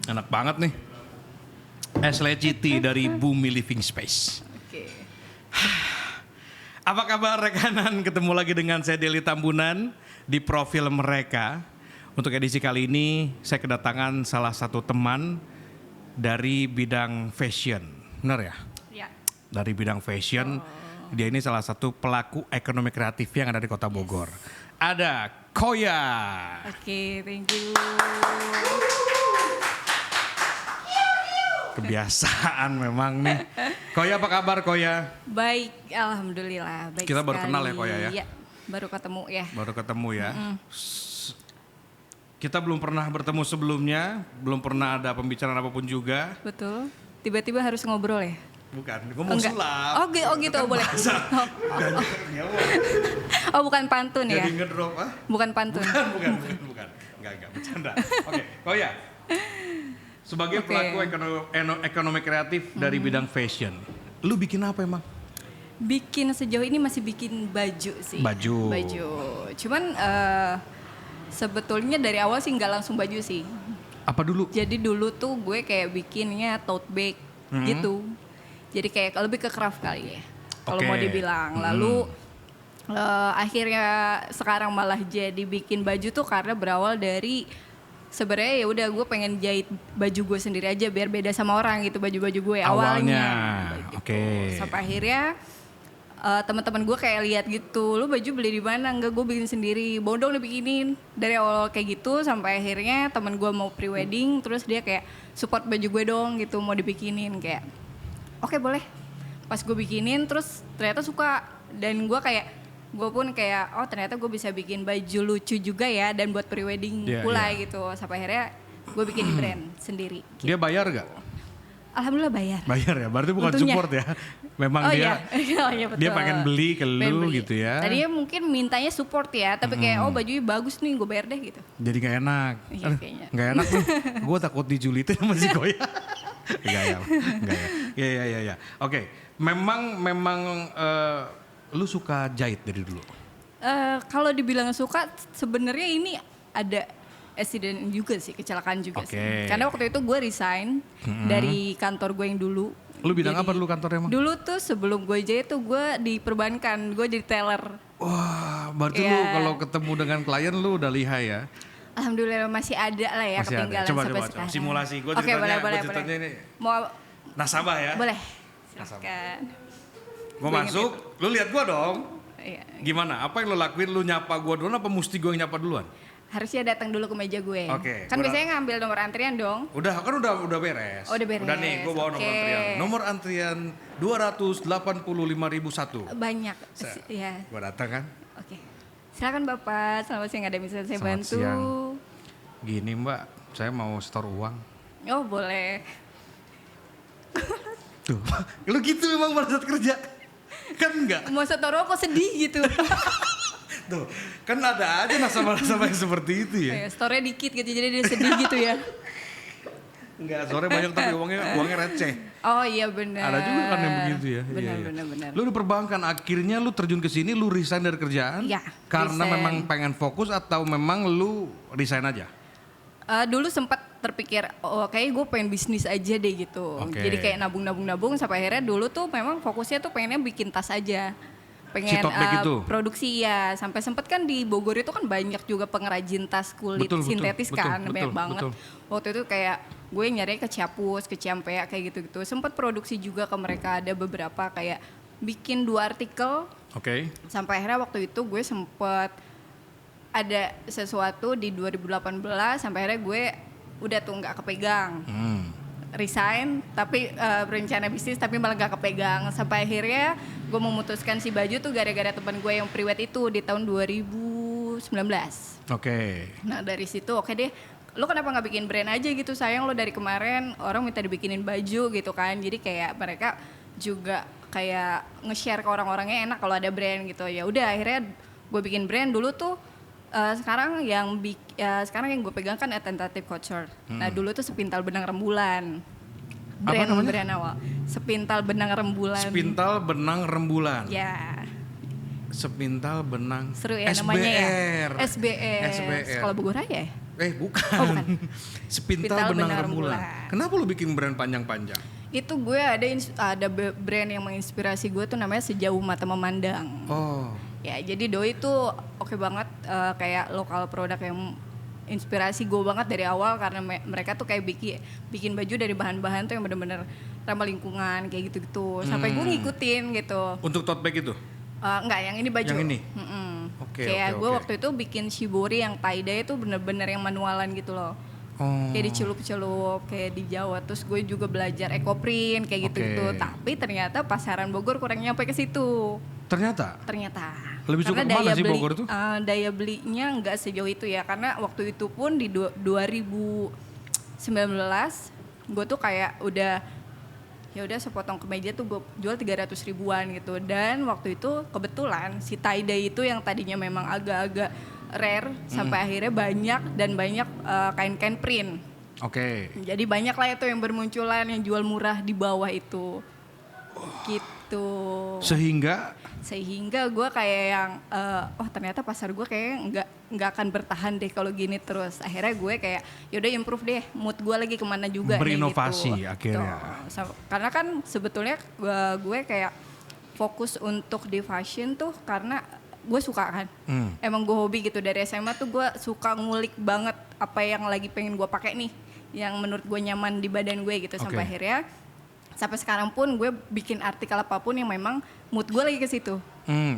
Enak banget nih. Es leci tea dari Bumi Living Space. Oke. Apa kabar rekanan? Ketemu lagi dengan saya Deli Tambunan di Profil Mereka. Untuk edisi kali ini saya kedatangan salah satu teman dari bidang fashion. Benar ya? Ya. Dari bidang fashion. Dia ini salah satu pelaku ekonomi kreatif yang ada di Kota Bogor. Ada Koya. Oke, thank you. Kebiasaan memang nih. Koya, apa kabar Koya? Baik, alhamdulillah. Baik Kita baru sekali. kenal ya, Koya ya? Iya, baru ketemu ya. Baru ketemu ya. Kita belum pernah bertemu sebelumnya, belum pernah ada pembicaraan apapun juga. Betul. Tiba-tiba harus ngobrol ya? Bukan, ngomong Enggak. sulap. Oh gitu, boleh. Oh, bukan pantun ya? Jadi ngedrop ah? Bukan pantun. Bukan. Enggak, bercanda. Oke, Koya. Sebagai Oke. pelaku ekonomi kreatif dari bidang fashion, lu bikin apa emang? Bikin sejauh ini masih bikin baju sih. Baju. Cuman sebetulnya dari awal sih nggak langsung baju sih. Apa dulu? Jadi dulu tuh gue kayak bikinnya tote bag gitu. Jadi kayak lebih ke craft kali ya. Kalau Oke. mau dibilang. Lalu akhirnya sekarang malah jadi bikin baju tuh karena berawal dari sebenarnya ya udah gue pengen jahit baju gue sendiri aja biar beda sama orang gitu baju-baju gue awalnya. Gitu. Oke. Sampai akhirnya teman-teman gue kayak lihat gitu, lu baju beli di mana? Enggak, gue bikin sendiri. Bodong dibikinin dari awal kayak gitu sampai akhirnya teman gue mau pre-wedding, terus dia kayak support baju gue dong gitu mau dibikinin kayak. Oke boleh. Pas gue bikinin terus ternyata suka dan gue pun kayak oh ternyata gue bisa bikin baju lucu juga ya dan buat pre-wedding pula gitu. Sampai akhirnya gue bikin brand sendiri. Gitu. Dia bayar gak? Alhamdulillah bayar. Bayar ya, berarti bukan Untungnya. support ya. Memang Oh dia iya. Oh, iya, betul. dia pengen beli ke Pengen lu beli. gitu ya. Tadinya mungkin mintanya support ya, tapi kayak oh bajunya bagus nih, gue bayar deh gitu. Jadi gak enak. Iya, Aduh, kayaknya. gak enak nih. Gue takut dijulitin sama si Koya. Enggak ya. Iya. Oke, memang lu suka jahit dari dulu? Kalau dibilang suka, sebenarnya ini ada accident juga sih, kecelakaan juga Oke. sih. Karena waktu itu gue resign dari kantor gue yang dulu. Lu bidang Jadi, apa dulu kantornya emang? Dulu tuh sebelum gue jahit tuh gue di perbankan, gue jadi teller. Wah, berarti lu Iya. kalau ketemu dengan klien lu udah lihai ya? Alhamdulillah masih ada lah ya Masih ada. ketinggalan Coba, sampai coba. sekarang. Simulasi. Gua Oke, ceritanya ini Mau nasabah ya. boleh. Silakan. Gue Gue masuk, lu lihat gua dong. Iya. Gimana? Apa yang lu lakuin? Lu nyapa gua duluan apa mesti gua yang nyapa duluan? Harusnya datang dulu ke meja gue. Oke, Kan gua biasanya ngambil nomor antrian dong. Udah beres. Oh, udah beres. Udah nih, gua bawa nomor Oke. antrian. Nomor antrian 285.001. Banyak. Ya. Gua datang kan. Oke. Silakan Bapak. Selamat siang, ada yang bisa saya Selamat bantu? siang. Gini Mbak, saya mau store uang. Oh, boleh. Tuh, lu gitu memang pada saat kerja. Kan enggak? Mau setoro kok sedih gitu. Tuh, kan ada aja nasabah-nasabah yang seperti itu ya. Ya, store-nya dikit gitu jadi dia sedih gitu ya. Enggak, sore banyak tapi uangnya receh. Oh iya benar. Ada juga kan yang begitu ya. Benar, Iya. benar. Lu di perbankan akhirnya lu terjun ke sini, lu resign dari kerjaan? Iya, Karena resign. memang pengen fokus atau memang lu resign aja? Dulu sempat terpikir, oh kayaknya gue pengen bisnis aja deh gitu. Oke. Jadi kayak nabung sampai akhirnya dulu tuh memang fokusnya tuh pengennya bikin tas aja. Pengen Si tote bag itu? produksi ya. Sampai sempet kan di Bogor itu kan banyak juga pengrajin tas kulit Betul, sintetis kan. Banyak banget. betul. Waktu itu kayak gue nyari ke Ciapus, ke Ciampea kayak gitu-gitu. Sempet produksi juga ke mereka, ada beberapa kayak bikin 2 artikel. Oke. Sampai akhirnya waktu itu gue sempet ada sesuatu di 2018 sampai akhirnya gue udah tuh nggak kepegang. Resign tapi berencana bisnis tapi malah nggak kepegang sampai akhirnya gue memutuskan si baju tuh gara-gara teman gue yang priwet itu di tahun 2019. Oke. Nah dari situ oke deh, lo kenapa nggak bikin brand aja gitu, sayang lo dari kemarin orang minta dibikinin baju gitu kan, jadi kayak mereka juga kayak nge-share ke orang-orangnya enak kalau ada brand gitu. Ya udah akhirnya gue bikin brand dulu tuh. Sekarang yang gue pegang kan Atentative Couture. Nah dulu tuh Sepintal Benang Rembulan. Brand awal. Sepintal Benang Rembulan. Sepintal Benang Rembulan. Ya. Sepintal Benang. Seru ya SBR. namanya ya. SBR. SBR. Sekolah Bogor Raya ya? Bukan. Oh, bukan. Sepintal benang rembulan. Kenapa lu bikin brand panjang-panjang? Itu gue ada brand yang menginspirasi gue tuh namanya Sejauh Mata Memandang. Oh. Ya, jadi doi tuh oke banget, kayak lokal produk yang inspirasi gue banget dari awal karena mereka tuh kayak bikin baju dari bahan-bahan tuh yang bener-bener ramah lingkungan kayak gitu-gitu. Sampai gue ngikutin gitu. Untuk tote bag itu? Enggak, yang ini baju. Yang ini? Kayak gue waktu itu bikin shibori yang tie-dye itu bener-bener yang manualan gitu loh. Kayak dicelup-celup, kayak di Jawa. Terus gue juga belajar ekoprint kayak gitu-gitu. Tapi ternyata pasaran Bogor kurang nyampe ke situ. Ternyata? Lebih suka kemana sih Bogor tuh? Daya belinya nggak sejauh itu ya. Karena waktu itu pun di 2019 gue tuh kayak udah sepotong kemeja tuh gue jual 300 ribuan gitu. Dan waktu itu kebetulan si tie-dye itu yang tadinya memang agak-agak rare sampai akhirnya banyak kain-kain print. Oke. Jadi banyak lah itu yang bermunculan yang jual murah di bawah itu. Gitu. Sehingga gue kayak yang ternyata pasar gue kayak nggak akan bertahan deh kalau gini terus. Akhirnya gue kayak yaudah improve deh mood gue lagi kemana juga berinovasi nih gitu. Akhirnya. Karena kan sebetulnya gue kayak fokus untuk di fashion tuh karena gue suka kan. Emang gue hobi gitu dari SMA tuh gue suka ngulik banget apa yang lagi pengen gue pakai nih, yang menurut gue nyaman di badan gue gitu. Sampai akhirnya sampai sekarang pun gue bikin artikel apapun yang memang mood gue lagi ke situ.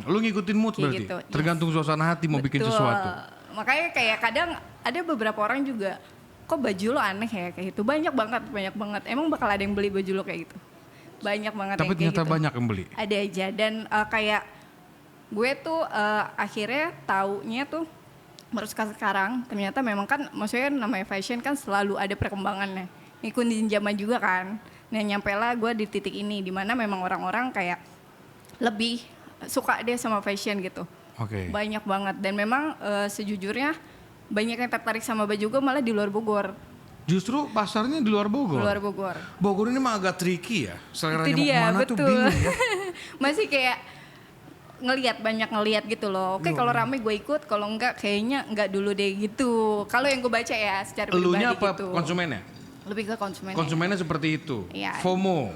Lu ngikutin mood kayak berarti? Gitu. Tergantung suasana hati mau bikin sesuatu. Makanya kayak kadang ada beberapa orang juga, kok baju lo aneh ya kayak gitu. Banyak banget. Emang bakal ada yang beli baju lo kayak gitu? Banyak banget. Tapi yang ternyata kayak gitu. Banyak yang beli? Ada aja dan kayak gue tuh akhirnya taunya tuh menurut sekarang ternyata memang kan maksudnya namanya fashion kan selalu ada perkembangannya. Ngikutin zaman juga kan. Nah nyampe lah gue di titik ini dimana memang orang-orang kayak lebih suka deh sama fashion gitu. Banyak banget dan memang sejujurnya banyak yang tertarik sama baju gue malah di luar Bogor. Justru pasarnya di luar Bogor? Luar Bogor. Bogor ini mah agak tricky ya, seleranya itu dia, mau kemana betul. tuh bingung ya. Masih kayak banyak ngelihat gitu loh. Oke kalau rame gue ikut, kalau enggak kayaknya enggak dulu deh gitu. Kalau yang gue baca ya secara pribadi gitu. Elunya apa konsumennya? Lebih ke konsumennya. Konsumennya seperti itu. Ya. FOMO.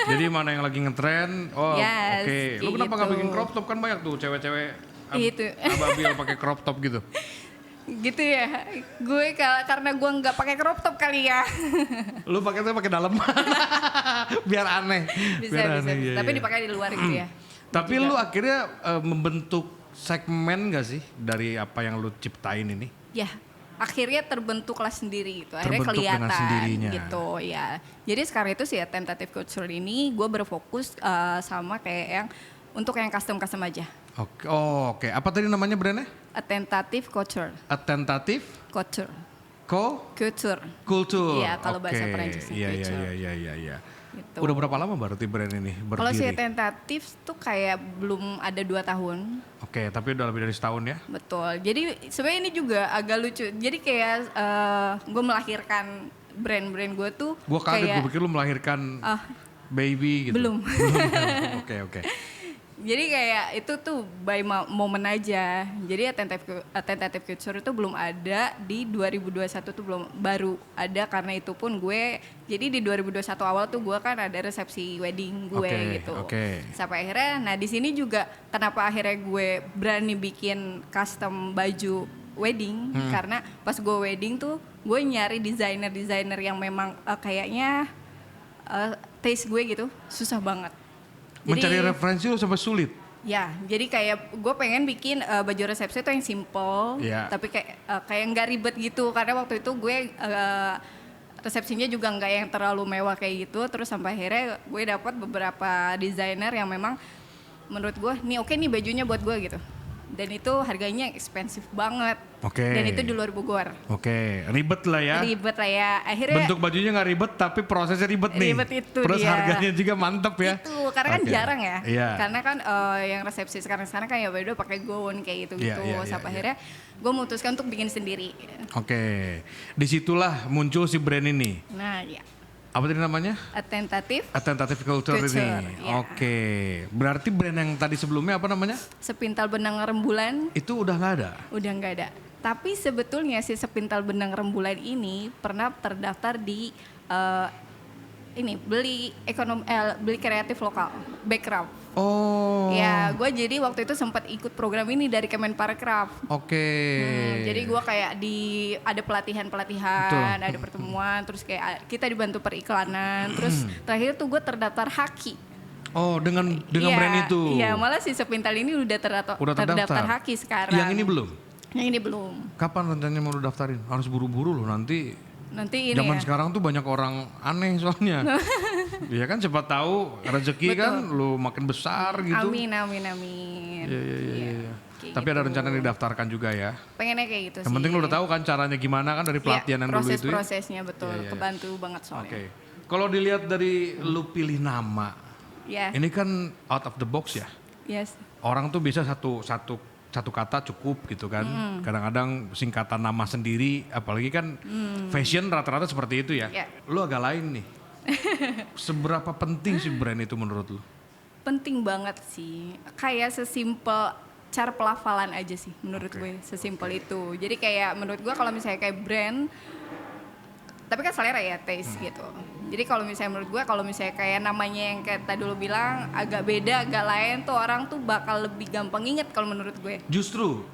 Jadi mana yang lagi ngetren? Yes, oke. Lu kenapa gitu. nggak bikin crop top, kan banyak tuh cewek-cewek itu ababil pakai crop top gitu. Gitu ya. Gue karena gue nggak pakai crop top kali ya. Lu pakainya pakai dalam. Biar aneh. Bisa. Iya, tapi dipakai di luar gitu ya. Tapi lu akhirnya membentuk segmen gak sih dari apa yang lu ciptain ini? Ya, akhirnya terbentuklah sendiri gitu. Akhirnya Terbentuk kelihatan dengan sendirinya. gitu ya. Jadi sekarang itu sih ya tentative culture ini gue berfokus sama kayak yang untuk yang custom aja. Oke. Apa tadi namanya brandnya? Tentative culture. Tentative Culture. Culture. Iya, kalau bahasa Perancisnya culture. Iya. Gitu. Udah berapa lama berarti brand ini berdiri? Kalau si tentatif tuh kayak belum ada 2 tahun. Oke, tapi udah lebih dari setahun ya? Betul. Jadi sebenarnya ini juga agak lucu. Jadi kayak gue melahirkan brand-brand gue tuh. Gue kaget, gue pikir lu melahirkan baby gitu. Belum. Oke. Jadi kayak itu tuh by moment aja. Jadi tentative culture itu belum ada di 2021 tuh baru ada karena itu pun gue jadi di 2021 awal tuh gue kan ada resepsi wedding gue gitu. Sampai akhirnya nah di sini juga kenapa akhirnya gue berani bikin custom baju wedding karena pas gue wedding tuh gue nyari desainer yang memang kayaknya taste gue gitu susah banget. Mencari referensi lo sampai sulit? Ya, jadi kayak gue pengen bikin baju resepsi itu yang simple, tapi kayak nggak ribet gitu. Karena waktu itu gue resepsinya juga nggak yang terlalu mewah kayak gitu. Terus sampai akhirnya gue dapat beberapa desainer yang memang menurut gue, nih oke nih bajunya buat gue gitu. Dan itu harganya expensive banget. Dan itu di luar Bogor. Ribet lah ya. Akhirnya bentuk bajunya nggak ribet tapi prosesnya ribet nih. Ribet itu terus dia. Harganya juga mantep ya. Itu karena kan jarang ya. Iya. Karena kan yang resepsi sekarang kan ya udah pakai gaun kayak gitu. Sampai akhirnya gue memutuskan untuk bikin sendiri. Disitulah muncul si brand ini. Nah ya. Apa tadi namanya? Tentative Culture ini. Ya. Berarti brand yang tadi sebelumnya apa namanya? Sepintal Benang Rembulan. Itu udah nggak ada? Udah nggak ada. Tapi sebetulnya si Sepintal Benang Rembulan ini pernah terdaftar di beli kreatif lokal, Backcraft. Oh. Ya, gue jadi waktu itu sempat ikut program ini dari Kemenparekraf. Oke. Jadi gue kayak ada pelatihan, ada pertemuan, terus kayak kita dibantu periklanan, terus terakhir tuh gue terdaftar Haki. Oh, dengan Iya, brand itu. Iya, malah si Sepintal ini udah terdaftar Haki sekarang. Yang ini belum? Yang ini belum. Kapan rencananya mau lu daftarin? Harus buru-buru loh nanti. Nanti ini Zaman ya. sekarang tuh banyak orang aneh soalnya. Iya kan, siapa tahu rezeki kan lu makin besar gitu. Amin. Iya. Kayak Tapi ada gitu. rencana didaftarkan juga ya. Pengennya kayak gitu Yang sih. penting lu udah tahu kan caranya gimana kan dari pelatihan yang dulu itu ya. Proses-prosesnya betul, Iya. kebantu banget soalnya. Oke. Kalau dilihat dari lu pilih nama, Ya, ini kan out of the box ya. yes. Orang tuh bisa satu kata cukup gitu kan. Kadang-kadang singkatan nama sendiri, apalagi kan fashion rata-rata seperti itu ya. Ya. Lu agak lain nih. Seberapa penting sih brand itu menurut lu? Penting banget sih. Kayak sesimpel cara pelafalan aja sih menurut gue, sesimpel itu. Jadi kayak menurut gue kalau misalnya kayak brand, tapi kan selera ya, taste gitu. Jadi kalau misalnya menurut gue, kalau misalnya kayak namanya yang kayak tadi lu bilang agak beda, agak lain tuh orang tuh bakal lebih gampang inget kalau menurut gue. Justru.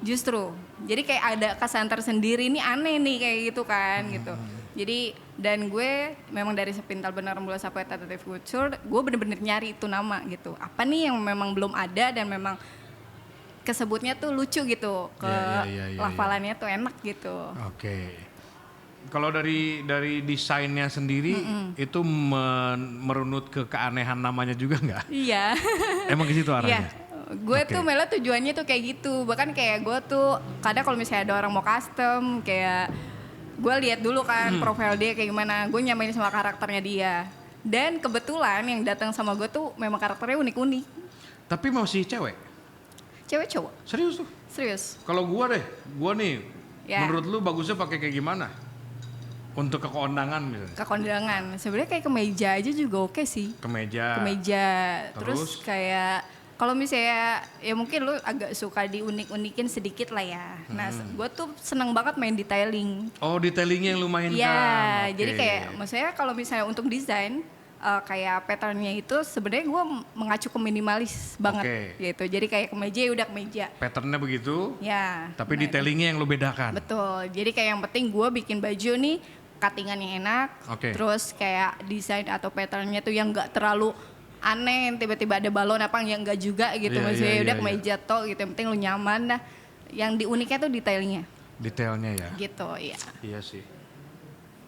Jadi kayak ada kesan tersendiri, ini aneh nih kayak gitu kan gitu. Jadi dan gue memang dari Sepintal Benang Rembulan sampai Tentative Couture, gue bener-bener nyari itu nama gitu. Apa nih yang memang belum ada dan memang kesebutnya tuh lucu gitu, Iya. lafalannya tuh enak gitu. Oke. Kalau dari desainnya sendiri itu merunut ke keanehan namanya juga nggak? Iya. Emang ke situ Iya. arahnya? Gue Oke. tuh malah tujuannya tuh kayak gitu. Bahkan kayak gue tuh kadang kalau misalnya ada orang mau custom, kayak gue lihat dulu kan profil dia kayak gimana. Gue nyamain sama karakternya dia. Dan kebetulan yang datang sama gue tuh memang karakternya unik-unik. Tapi masih cewek? Cewek cowok. Serius tuh? Serius. Kalau gua nih, Ya. menurut lu bagusnya pakai kayak gimana? Untuk ke kondangan misalnya? Ke kondangan. Sebenarnya kayak kemeja aja juga oke sih. Kemeja. Kemeja. Terus? Terus kayak kalau misalnya ya mungkin lu agak suka diunik-unikin sedikit lah ya. Nah, gue tuh seneng banget main detailing. Oh, detailingnya yang lu mainkan. Iya, Oke. jadi kayak maksudnya kalau misalnya untuk desain kayak patternnya itu sebenarnya gue mengacu ke minimalis banget gitu. Jadi kayak kemeja ya udah kemeja. Patternnya begitu, Ya. tapi nah, detailingnya yang lu bedakan. betul. Jadi kayak yang penting gue bikin baju nih cuttingan yang enak. Oke. Terus kayak desain atau patternnya tuh yang nggak terlalu aneh, tiba-tiba ada balon apa yang enggak juga gitu. Iya, Maksudnya iya, udah iya, kemeja toh gitu. Yang penting lu nyaman dah. Yang diuniknya tuh detailnya Detailnya ya. gitu ya. Iya sih.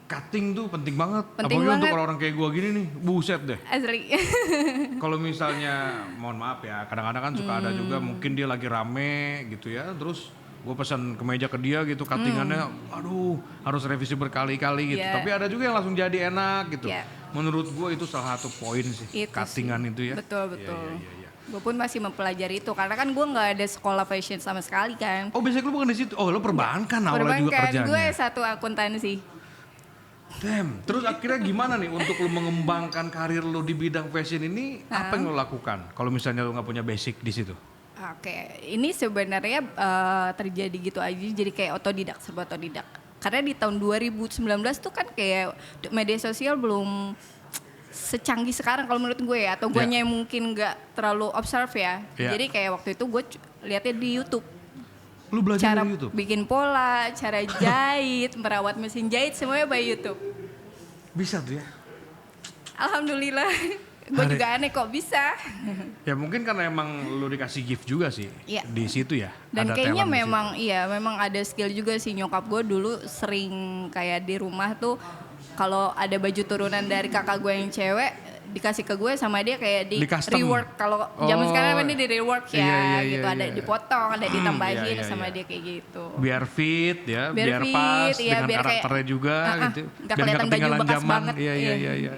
Cutting tuh penting banget. Penting Apalagi untuk banget. orang kayak gua gini nih, buset deh. Asli. Kalau misalnya, mohon maaf ya, kadang-kadang kan suka ada juga mungkin dia lagi rame gitu ya, terus gue pesan kemeja ke dia gitu, cuttingannya, aduh harus revisi berkali-kali gitu. Yeah. Tapi ada juga yang langsung jadi enak gitu. Yeah. Menurut gue itu salah satu poin sih, Itu cuttingan sih. itu ya. Betul. Iya. Gue pun masih mempelajari itu karena kan gue nggak ada sekolah fashion sama sekali kan. Oh, biasanya lu bukan di situ. Oh, lu perbankan awalnya juga Perbankan, kerjanya. gue satu akuntansi. Damn. Terus akhirnya gimana nih untuk lu mengembangkan karir lu di bidang fashion ini? Apa yang lu lakukan? Kalau misalnya lu nggak punya basic di situ? Oke, ini sebenarnya terjadi gitu aja, jadi kayak serba otodidak. Karena di tahun 2019 tuh kan kayak media sosial belum secanggih sekarang kalau menurut gue ya, atau guanya yang mungkin nggak terlalu observe ya. Yeah. Jadi kayak waktu itu gue lihatnya di YouTube. Lu belajar Cara dari YouTube? bikin pola, cara jahit, merawat mesin jahit, semuanya by YouTube. Bisa tuh ya? Alhamdulillah, gue juga aneh kok bisa. Ya mungkin karena emang lu dikasih gift juga sih Iya. di situ ya. Dan Ada kayaknya talent di memang memang ada skill juga sih. Nyokap gue dulu sering kayak di rumah tuh kalau ada baju turunan dari kakak gue yang cewek dikasih ke gue sama dia kayak di custom. rework. Kalau zaman Oh. sekarang kan di rework ya Iya, gitu, ada iya. dipotong, ada ditambahin Iya, sama iya. dia kayak gitu. biar fit ya, Biar biar fit, pas iya, dengan biar kayak, karakternya juga gitu. nggak Biar kelihatan baju ketinggalan bekas zaman. banget. Iya.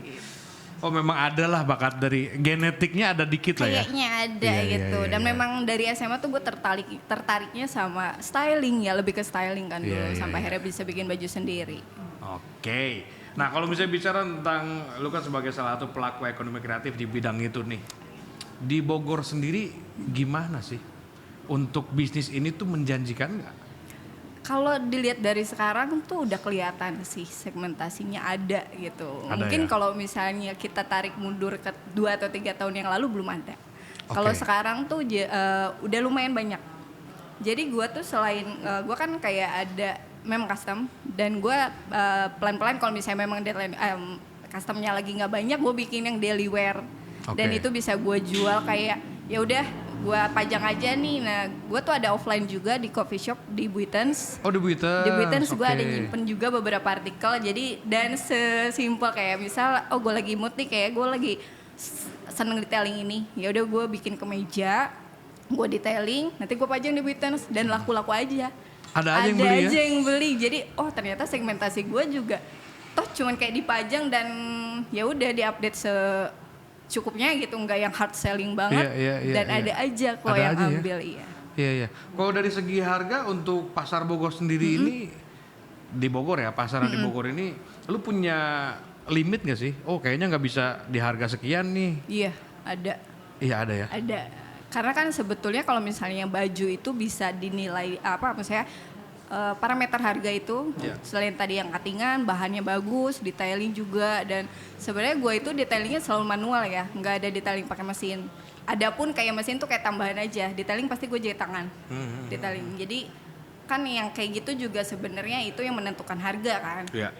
Oh, memang ada lah bakat dari genetiknya ada dikit lah ya. Kayaknya ada Iya, gitu. iya, Dan iya. memang dari SMA tuh gue tertariknya sama styling ya, lebih ke styling kan dulu Iya, sampai iya. akhirnya bisa bikin baju sendiri. Oke. Nah, kalau misalnya bicara tentang lu kan sebagai salah satu pelaku ekonomi kreatif di bidang itu nih. Di Bogor sendiri gimana sih? Untuk bisnis ini tuh menjanjikan nggak? Kalau dilihat dari sekarang tuh udah kelihatan sih segmentasinya ada gitu. Ada Mungkin ya? kalau misalnya kita tarik mundur ke 2 atau 3 tahun yang lalu belum ada. Kalau Oke. sekarang tuh udah lumayan banyak. Jadi gue tuh selain gue kan kayak ada memang custom dan gue pelan-pelan kalau misalnya memang deadline customnya lagi nggak banyak, gue bikin yang daily wear. Dan Oke. itu bisa gue jual kayak ya udah gue pajang aja nih. Nah gue tuh ada offline juga di coffee shop di Buitens. Oh, di Buitens. Di Buitens gue oke. ada nyimpen juga beberapa artikel. Jadi dan sesimpel kayak misal gue lagi mood nih, kayak gue lagi seneng detailing ini. Ya udah gue bikin kemeja, gue detailing, nanti gue pajang di Buitens dan laku-laku aja. Ada aja yang beli ya? yang beli. Jadi ternyata segmentasi gue juga toh cuman kayak dipajang dan ya udah diupdate secukupnya gitu, nggak yang hard selling banget. Iya, Dan iya. ada aja kok Ada yang aja ya? ambil iya. Iya, iya. Kalau dari segi harga untuk pasar Bogor sendiri ini, di Bogor ya, pasaran di Bogor ini, lu punya limit gak sih? Oh kayaknya nggak bisa di harga sekian nih. Iya, ada. Iya ada ya? Ada. Karena kan sebetulnya kalau misalnya baju itu bisa dinilai maksudnya parameter harga itu selain tadi yang cuttingan, bahannya bagus, detailing juga, dan sebenarnya gue itu detailingnya selalu manual ya, nggak ada detailing pakai mesin. Adapun kayak mesin tuh kayak tambahan aja, detailing pasti gue jahit tangan, detailing. Jadi kan yang kayak gitu juga sebenarnya itu yang menentukan harga kan. Iya.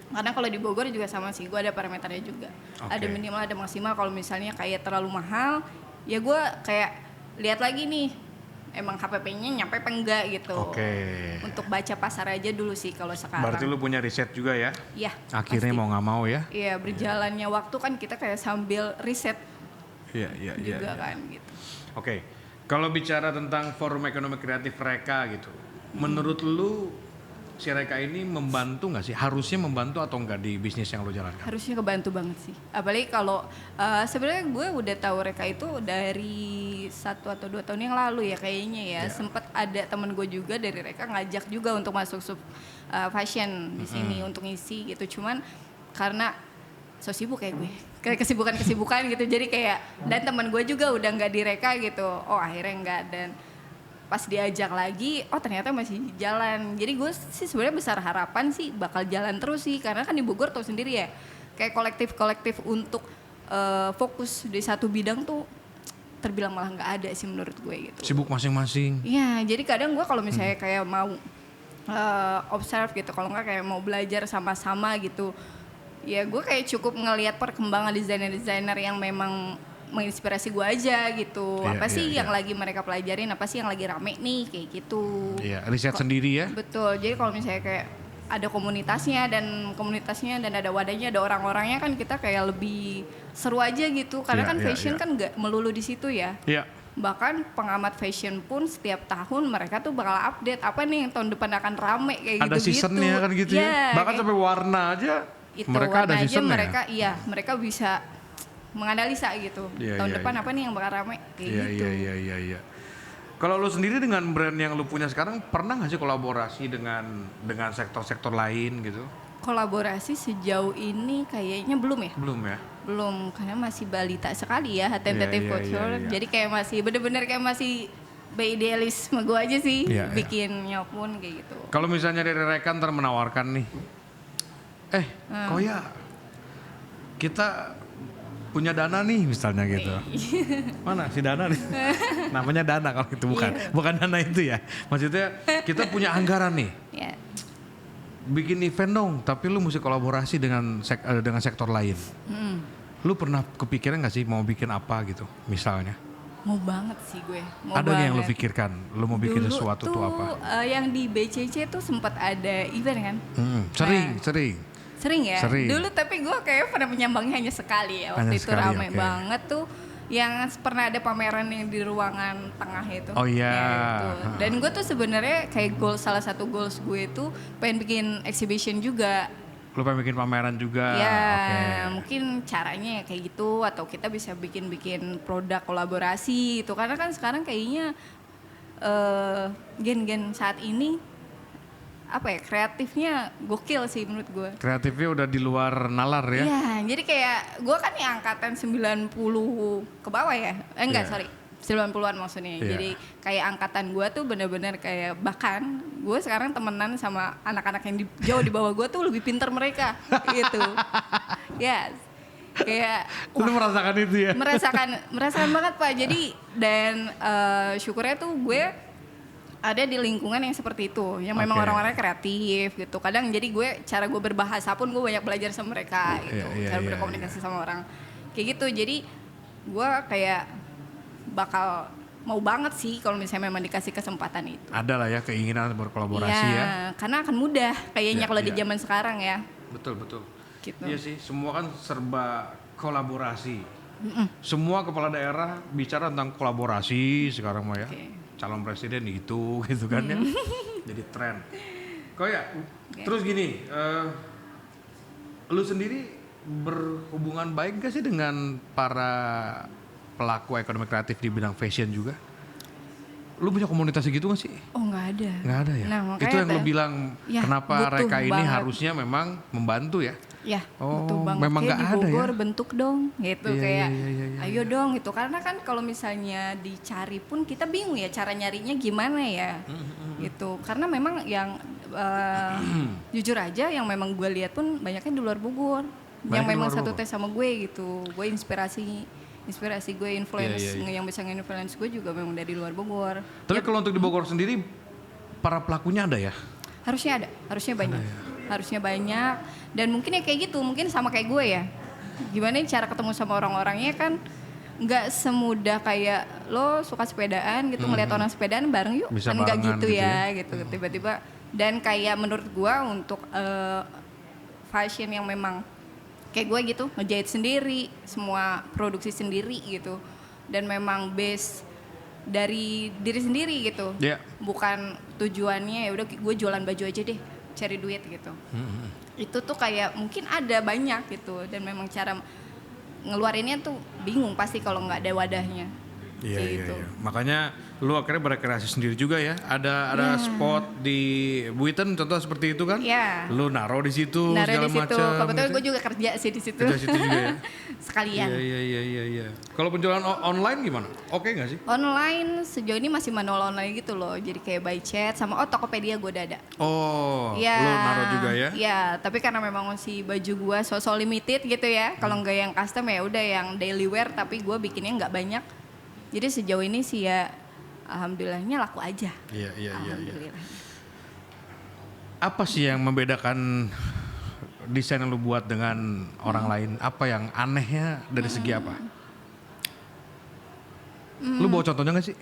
Karena kalau di Bogor juga sama sih, gue ada parameternya juga. Oke. Ada minimal, ada maksimal. Kalau misalnya kayak terlalu mahal, ya gue kayak lihat lagi nih, emang HPP-nya nyampe apa enggak gitu. Oke. Untuk baca pasar aja dulu sih kalau sekarang. Berarti lu punya riset juga ya? Iya. Akhirnya pasti. mau nggak mau ya? Iya, berjalannya waktu kan kita kayak sambil riset Iya, iya, iya. juga kan gitu. Oke. Kalau bicara tentang forum ekonomi kreatif Reka gitu, menurut lu si Reka ini membantu nggak sih? Harusnya membantu atau enggak di bisnis yang lu jalankan? Harusnya kebantu banget sih. Apalagi kalau sebenarnya gue udah tahu Reka itu dari 1 atau 2 tahun yang lalu ya kayaknya ya. Sempet ada temen gue juga dari Reka ngajak juga untuk masuk fashion di sini untuk ngisi gitu. Cuman karena so sibuk kayak gue, kayak kesibukan gitu. Jadi kayak dan temen gue juga udah nggak di Reka gitu. Oh akhirnya enggak, dan pas diajak lagi, ternyata masih jalan. Jadi gue sih sebenarnya besar harapan sih bakal jalan terus sih, karena kan di Bogor tau sendiri ya, kayak kolektif untuk fokus di satu bidang tuh terbilang malah nggak ada sih menurut gue gitu. Sibuk masing-masing. Iya, jadi kadang gue kalau misalnya kayak mau observe gitu, kalau nggak kayak mau belajar sama-sama gitu, ya gue kayak cukup ngelihat perkembangan desainer-desainer yang memang menginspirasi gue aja gitu. Iya, Apa sih iya, yang iya. lagi mereka pelajarin, apa sih yang lagi rame nih, kayak gitu. Iya, riset sendiri ya? Betul. Jadi kalau misalnya kayak ada komunitasnya dan ada wadahnya, ada orang-orangnya, kan kita kayak lebih seru aja gitu. Karena Iya, kan iya, fashion iya. kan nggak melulu di situ ya. Iya. Bahkan pengamat fashion pun setiap tahun mereka tuh bakal update apa nih yang tahun depan akan rame kayak Ada gitu-gitu. seasonnya kan gitu ya? Iya, Bahkan kayak sampai warna aja itu mereka ada warna aja seasonnya ya? mereka bisa menganalisa gitu. Iya, tahun iya, depan iya. apa nih yang bakal rame kayak Iya, gitu. iya. Kalau lu sendiri dengan brand yang lu punya sekarang, pernah nggak sih kolaborasi dengan sektor-sektor lain gitu? Kolaborasi sejauh ini kayaknya belum ya. Belum ya? Belum, karena masih balita sekali ya tentative Iya, culture. iya. Jadi kayak masih bener-bener kayak masih by idealisme gue aja sih Iya, iya. bikinnya pun kayak gitu. Kalau misalnya dari rekan ntar menawarkan nih, Koya, kita punya dana nih misalnya gitu. Mana si Dana nih? Namanya Dana kalau itu bukan Dana itu ya. Maksudnya kita punya anggaran nih, Ya, bikin event dong, tapi lu mesti kolaborasi dengan sektor lain. Lu pernah kepikiran nggak sih mau bikin apa gitu misalnya? mau banget sih gue. Mau Ada nggak yang lu banget. pikirkan? Lu mau bikin Dulu sesuatu tuh apa? Yang di BCC tuh sempat ada event kan? Sering. Sering ya? Sering. Dulu tapi gue kayak pernah menyambangnya hanya sekali ya. Waktu Hanya itu sekali, rame oke. banget tuh. Yang pernah ada pameran yang di ruangan tengah itu. Oh iya. Ya, itu. Dan gue tuh sebenarnya kayak salah satu goals gue itu pengen bikin exhibition juga. Lu pengen bikin pameran juga? Ya, Oke. mungkin caranya ya kayak gitu, atau kita bisa bikin produk kolaborasi itu, karena kan sekarang kayaknya gen-gen saat ini apa ya, kreatifnya gokil sih menurut gue. Kreatifnya udah di luar nalar ya? Iya, jadi kayak gue kan yang angkatan 90 ke bawah ya. Enggak, Iya. sorry. 90-an maksudnya. Iya. Jadi kayak angkatan gue tuh bener-bener kayak, bahkan gue sekarang temenan sama anak-anak yang jauh di bawah gue tuh lebih pintar mereka gitu. Yes. Kayak Lu merasakan itu ya? merasakan banget Pak. Jadi dan syukurnya tuh gue ada di lingkungan yang seperti itu, yang memang Oke. orang-orangnya kreatif gitu. Kadang jadi cara gue berbahasa pun gue banyak belajar sama mereka gitu, cara berkomunikasi sama orang kayak gitu. Jadi gue kayak bakal mau banget sih kalau misalnya memang dikasih kesempatan itu. Ada lah ya keinginan berkolaborasi ya. Karena akan mudah kayaknya Iya, kalau di iya. zaman sekarang ya. Betul betul. Gitu. Iya sih, semua kan serba kolaborasi. Semua kepala daerah bicara tentang kolaborasi sekarang mah ya. Oke. Calon presiden gitu kan ya. Jadi tren. Kok ya? Terus gini, lu sendiri berhubungan baik gak sih dengan para pelaku ekonomi kreatif di bidang fashion juga? Lu punya komunitas gitu gak sih? Oh nggak ada. Nggak ada ya? Nah, makanya Itu yang lu tuh, bilang ya, kenapa butuh Reka ini banget. harusnya memang membantu ya? Ya, Oh, betul banget. memang Kayak nggak di ada ya? Bogor bentuk dong, gitu Iya, kayak, iya, ayo dong gitu. Karena kan kalau misalnya dicari pun kita bingung ya cara nyarinya gimana ya, gitu. Karena memang yang jujur aja, yang memang gue lihat pun banyaknya di luar Bogor, Banyak yang di memang luar satu Bogor? tes sama gue gitu. Gue inspirasi gue, influence Iya, iya. yang bisa nge-influence gue juga memang dari luar Bogor. Tapi kalau untuk di Bogor sendiri, para pelakunya ada ya? Harusnya ada, harusnya banyak. Harusnya banyak, dan mungkin ya kayak gitu, mungkin sama kayak gue ya. Gimana nih cara ketemu sama orang-orangnya kan nggak semudah kayak lo suka sepedaan gitu, ngeliat orang sepedaan bareng yuk, Bisa kan nggak barengan gitu gitu ya, gitu tiba-tiba. Dan kayak menurut gue untuk fashion yang memang kayak gue gitu, ngejahit sendiri, semua produksi sendiri gitu, dan memang base dari diri sendiri gitu. Iya. Bukan tujuannya ya udah gue jualan baju aja deh, cari duit gitu. Itu tuh kayak mungkin ada banyak gitu, dan memang cara ngeluarinnya tuh bingung pasti kalau nggak ada wadahnya. Iya, Kayak iya, gitu. iya. Makanya lu akhirnya berkreasi sendiri juga ya. Ada spot di Buiten contoh seperti itu kan? Iya. Lu naro di situ Naruh segala di situ. macam. Kebetulan gitu. gue juga kerja sih di situ. Kerja situ juga ya. Sekalian. Iya. Kalau penjualan online gimana? Oke nggak sih? Online sejauh ini masih manual online gitu loh. Jadi kayak by chat sama Tokopedia gue udah ada. Oh, Iya. lu naro juga ya? Iya, tapi karena memang si baju gue so limited gitu ya. Kalau nggak yang custom ya udah yang daily wear, tapi gue bikinnya nggak banyak. Jadi sejauh ini sih ya alhamdulillahnya laku aja. Iya. Alhamdulillah. Apa sih yang membedakan desain yang lu buat dengan orang lain? Apa yang anehnya dari segi apa? Lu bawa contohnya nggak sih?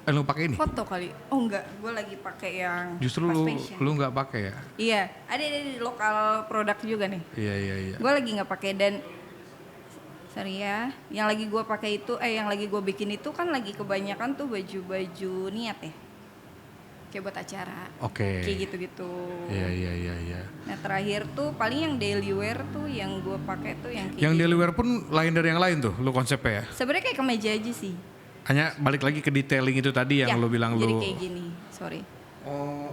Lu pakai ini? Foto kali. Oh enggak, gue lagi pakai yang Justru fast lu fashion. nggak pakai ya? Iya, ada di lokal produk juga nih. Iya. Gue lagi nggak pakai, dan sorry ya, yang lagi gue pakai itu, yang lagi gue bikin itu kan lagi kebanyakan tuh baju-baju niat ya, kayak buat acara, Oke. kayak gitu-gitu. Iya. Nah terakhir tuh paling yang daily wear tuh yang gue pakai tuh yang kayak Yang gitu. daily wear pun lain dari yang lain tuh, lu konsepnya ya? Sebenarnya kayak kemeja aja sih. Hanya balik lagi ke detailing itu tadi yang Ya, lu bilang jadi lu. kayak gini, sorry.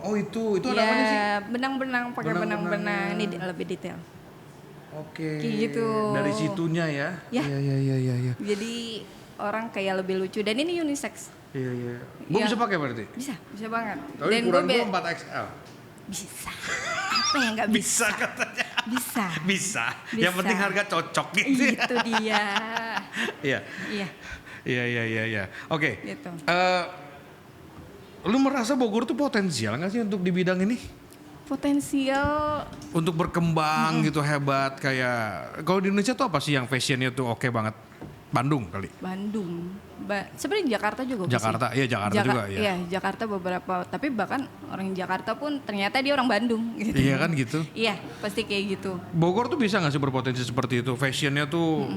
Oh itu ada apanya sih? Ya benang-benang, pakai Benang-benangnya. benang-benang, ini lebih detail. Oke. Kayak gitu. Dari situnya ya? Ya. Iya. Jadi orang kayak lebih lucu, dan ini unisex. Iya. Gua Ya. bisa pakai berarti? Bisa banget. Tapi Dan ukuran gue gua 4XL. bisa. Apa yang nggak bisa? katanya. Bisa. Bisa. Bisa. Yang penting harga cocok gitu. Itu dia. Iya. Iya, Oke. gitu. Lu merasa Bogor tuh potensial nggak sih untuk di bidang ini? Potensial Untuk berkembang gitu hebat kayak kalau di Indonesia tuh apa sih yang fashionnya tuh oke banget? Bandung kali. Bandung. Sebenarnya Jakarta juga sih. Jakarta, iya Jakarta juga ya. Iya, Jakarta beberapa. Tapi bahkan orang Jakarta pun ternyata dia orang Bandung. Gitu. Iya kan gitu. Iya, pasti kayak gitu. Bogor tuh bisa nggak sih berpotensi seperti itu? Fashionnya tuh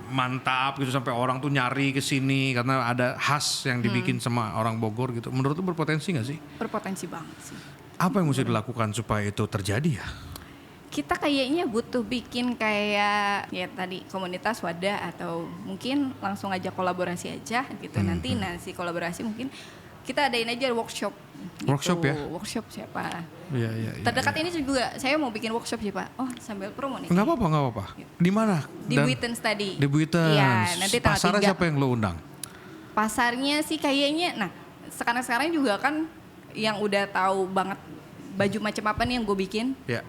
mantap gitu sampai orang tuh nyari ke sini karena ada khas yang dibikin sama orang Bogor gitu. Menurut lu berpotensi nggak sih? Berpotensi banget sih. Apa yang mesti dilakukan supaya itu terjadi ya? Kita kayaknya butuh bikin kayak ya tadi komunitas wadah, atau mungkin langsung aja kolaborasi aja gitu. Nanti si kolaborasi mungkin kita adain aja workshop. Gitu. Workshop ya? Workshop siapa? Iya. Terdekat ini juga saya mau bikin workshop sih Pak. Oh sambil promo nih. Nggak apa-apa. Di mana? Di Buiten tadi. Di Buiten. Iya, nanti tanggal Pasarnya 3. siapa yang lu undang? Pasarnya sih kayaknya, nah sekarang juga kan yang udah tahu banget baju macam apa nih yang gue bikin, Ya.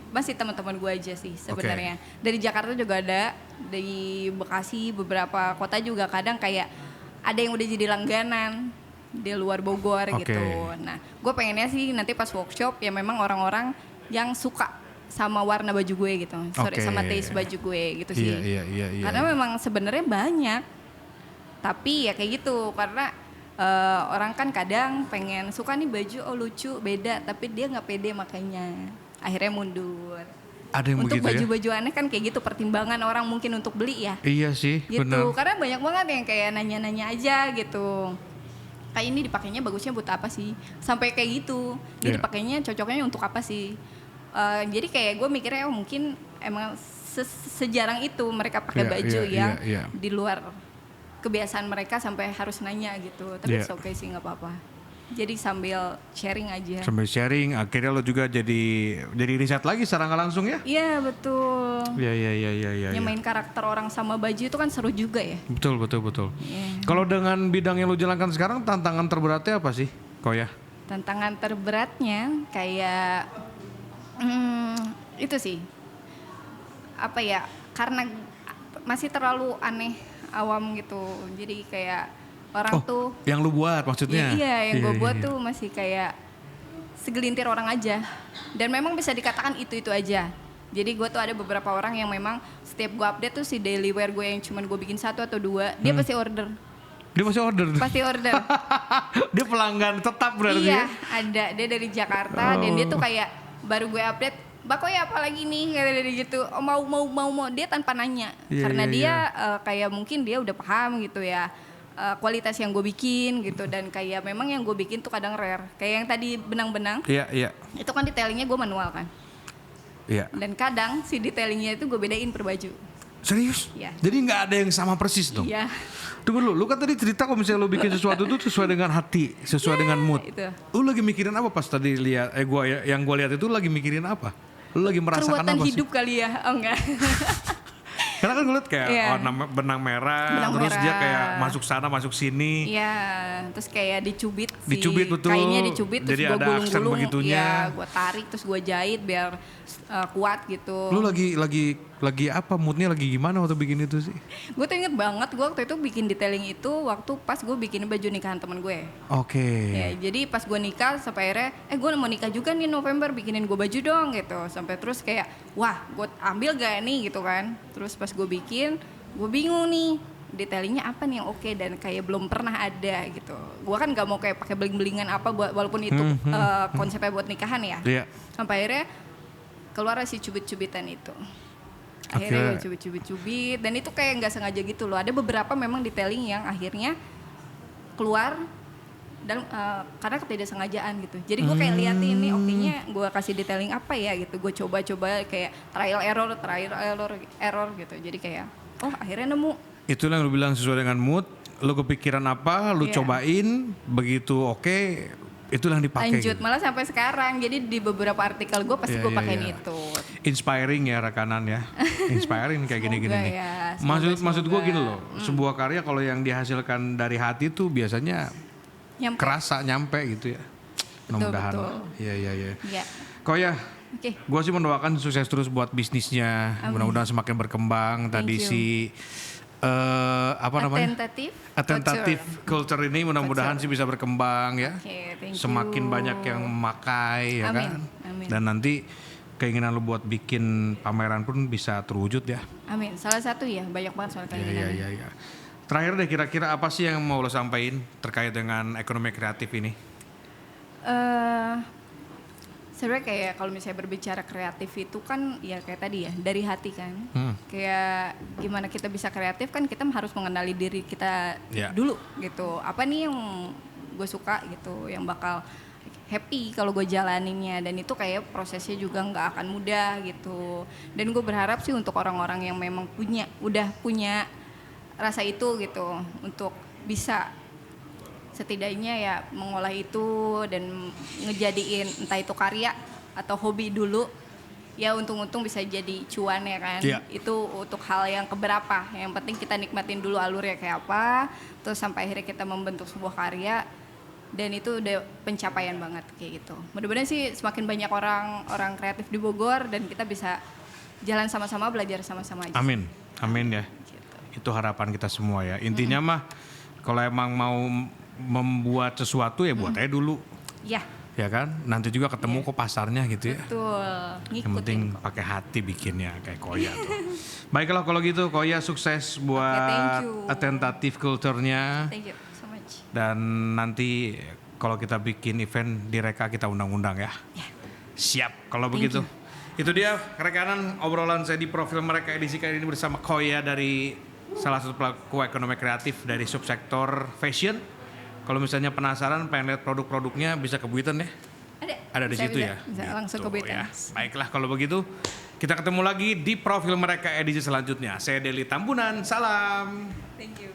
masih teman-teman gue aja sih sebenarnya. Dari Jakarta juga ada, dari Bekasi, beberapa kota juga kadang kayak ada yang udah jadi langganan di luar Bogor gitu. Nah, gue pengennya sih nanti pas workshop ya memang orang-orang yang suka sama warna baju gue gitu, sama taste baju gue gitu sih. Iya. Karena memang sebenarnya banyak, tapi ya kayak gitu karena orang kan kadang pengen suka nih baju, oh lucu, beda, tapi dia nggak pede makanya akhirnya mundur. Ada yang untuk begitu ya? baju-baju aneh kan kayak gitu pertimbangan orang mungkin untuk beli ya. Iya sih, Gitu, benar. karena banyak banget yang kayak nanya-nanya aja gitu. Kayak ini dipakainya bagusnya buat apa sih? Sampai kayak gitu. Ini Iya. dipakainya cocoknya untuk apa sih? Jadi kayak gue mikirnya oh mungkin emang sejarang itu mereka pakai Iya, baju iya, yang iya. di luar kebiasaan mereka sampai harus nanya gitu. Tapi Iya. it's okay sih, nggak apa-apa. Jadi sambil sharing aja. Sambil sharing, akhirnya lo juga jadi riset lagi secara nggak langsung ya? Iya betul. Iya. Nyamain karakter orang sama baju itu kan seru juga ya. Betul. Iya. Kalau dengan bidang yang lo jalankan sekarang, tantangan terberatnya apa sih, Koya? Tantangan terberatnya kayak itu sih. Apa ya? Karena masih terlalu aneh, awam gitu. Jadi kayak orang tuh yang lu buat maksudnya? Iya, yang gue buat tuh masih kayak segelintir orang aja. Dan memang bisa dikatakan itu aja. Jadi gue tuh ada beberapa orang yang memang setiap gue update tuh si daily wear gue yang cuman gue bikin 1 atau 2, dia pasti order. Dia masih order? Pasti order. Dia pelanggan tetap berarti Iya, ya? ada. Dia dari Jakarta dan dia tuh kayak baru gue update, Mbak Koya apa lagi nih, kayak dari gitu. Oh, mau dia tanpa nanya. Iya, Karena iya, dia kayak mungkin dia udah paham gitu ya. Kualitas yang gue bikin gitu, dan kayak memang yang gue bikin tuh kadang rare. Kayak yang tadi benang-benang. Iya. Itu kan detailingnya gue manual kan. Iya. Dan kadang si detailingnya itu gue bedain per baju. Serius? Iya. Jadi nggak ada yang sama persis dong? Iya. Tunggu lu kan tadi cerita kalau misalnya lu bikin sesuatu tuh sesuai dengan hati, sesuai dengan mood. Itu. Lu lagi mikirin apa pas tadi lihat? Yang gua lihat itu lagi mikirin apa? Lu lagi merasakan Keruwetan apa hidup sih? kali ya, oh enggak. Karena kan gue liat kayak Iya. benang merah, Benang terus dia merah. kayak masuk sana, masuk sini. Iya, terus kayak dicubit sih. Dicubit, betul. Kainnya dicubit terus Jadi gue ada aksen gulung-gulung. begitunya. Iya, gue tarik terus gue jahit biar kuat gitu. Lu lagi apa? Moodnya lagi gimana waktu bikin itu sih? Gue tuh inget banget gue waktu itu bikin detailing itu waktu pas gue bikin baju nikahan temen gue. Oke. Ya, jadi pas gue nikah sampai akhirnya, gue mau nikah juga nih November, bikinin gue baju dong gitu. Sampai terus kayak, wah gue ambil gak nih gitu kan. Terus pas gue bikin, gue bingung nih detailingnya apa nih yang oke dan kayak belum pernah ada gitu. Gue kan gak mau kayak pakai beling-belingan apa walaupun itu konsepnya buat nikahan ya. Iya. Sampai akhirnya keluar si cubit-cubitan itu. Akhirnya gue cubit-cubit dan itu kayak nggak sengaja gitu loh. Ada beberapa memang detailing yang akhirnya keluar dan karena ketidaksengajaan gitu. Jadi gue kayak liatin nih oke-nya gue kasih detailing apa ya gitu. Gue coba-coba kayak trial error gitu. Jadi kayak akhirnya nemu. Itulah yang lu bilang sesuai dengan mood. Lu kepikiran apa, lu Iya. cobain, begitu oke, itulah yang dipakai. Lanjut Gitu. malah sampai sekarang. Jadi di beberapa artikel gue pasti gue pakein itu. Inspiring ya rekanan ya. Inspiring kayak gini-gini Semoga nih. ya, Maksud gue semoga. gini loh, sebuah karya kalau yang dihasilkan dari hati tuh biasanya Nyampe. kerasa nyampe gitu ya. Mudah-mudahan. betul. Iya. Ya. Koya, Oke. gue sih mendoakan sukses terus buat bisnisnya. Mudah-mudahan semakin berkembang. Tadi you. si apa namanya? Atentatif culture ini mudah-mudahan sih bisa berkembang ya. Oke, thank you. Semakin banyak yang memakai ya Amin, kan. amin. Dan nanti keinginan lu buat bikin pameran pun bisa terwujud ya. Amin. Salah satu ya, banyak banget soal keinginan. Iya. Terakhir deh kira-kira apa sih yang mau lo sampaikan terkait dengan ekonomi kreatif ini? Sebenarnya kayak kalau misalnya berbicara kreatif itu kan ya kayak tadi ya dari hati kan. Kayak gimana kita bisa kreatif kan kita harus mengenali diri kita Ya. dulu gitu. Apa nih yang gue suka gitu, yang bakal happy kalau gue jalaninnya, dan itu kayak prosesnya juga nggak akan mudah gitu. Dan gue berharap sih untuk orang-orang yang memang udah punya rasa itu gitu untuk bisa setidaknya ya mengolah itu dan ngejadiin entah itu karya atau hobi dulu, ya untung-untung bisa jadi cuan ya kan. Iya. Itu untuk hal yang keberapa. Yang penting kita nikmatin dulu alurnya kayak apa, terus sampai akhirnya kita membentuk sebuah karya, dan itu udah pencapaian banget kayak gitu. Mudah-mudahan sih semakin banyak orang kreatif di Bogor dan kita bisa jalan sama-sama, belajar sama-sama aja. Amin, amin ya. Gitu. Itu harapan kita semua ya. Intinya mah kalau emang mau membuat sesuatu ya buat aja dulu. Ya, Ya kan, nanti juga ketemu kok pasarnya gitu ya. betul. Yang penting Ngikutin kok. pakai hati bikinnya kayak Koya tuh. Baiklah kalau gitu Koya sukses buat thank you. tentatif kulturnya. Thank you so much. Dan nanti kalau kita bikin event di Reka kita undang-undang ya. Ya. Siap kalau Thank begitu. Itu dia rekanan obrolan saya di profil mereka edisi kali ini bersama Koya dari salah satu pelaku ekonomi kreatif dari subsektor fashion. Kalau misalnya penasaran pengen lihat produk-produknya bisa ke Buiten ya. Ada di situ ya. Bisa langsung ke Gitu Buiten. ya. Baiklah kalau begitu kita ketemu lagi di profil mereka edisi selanjutnya. Saya Deli Tambunan, salam. Thank you.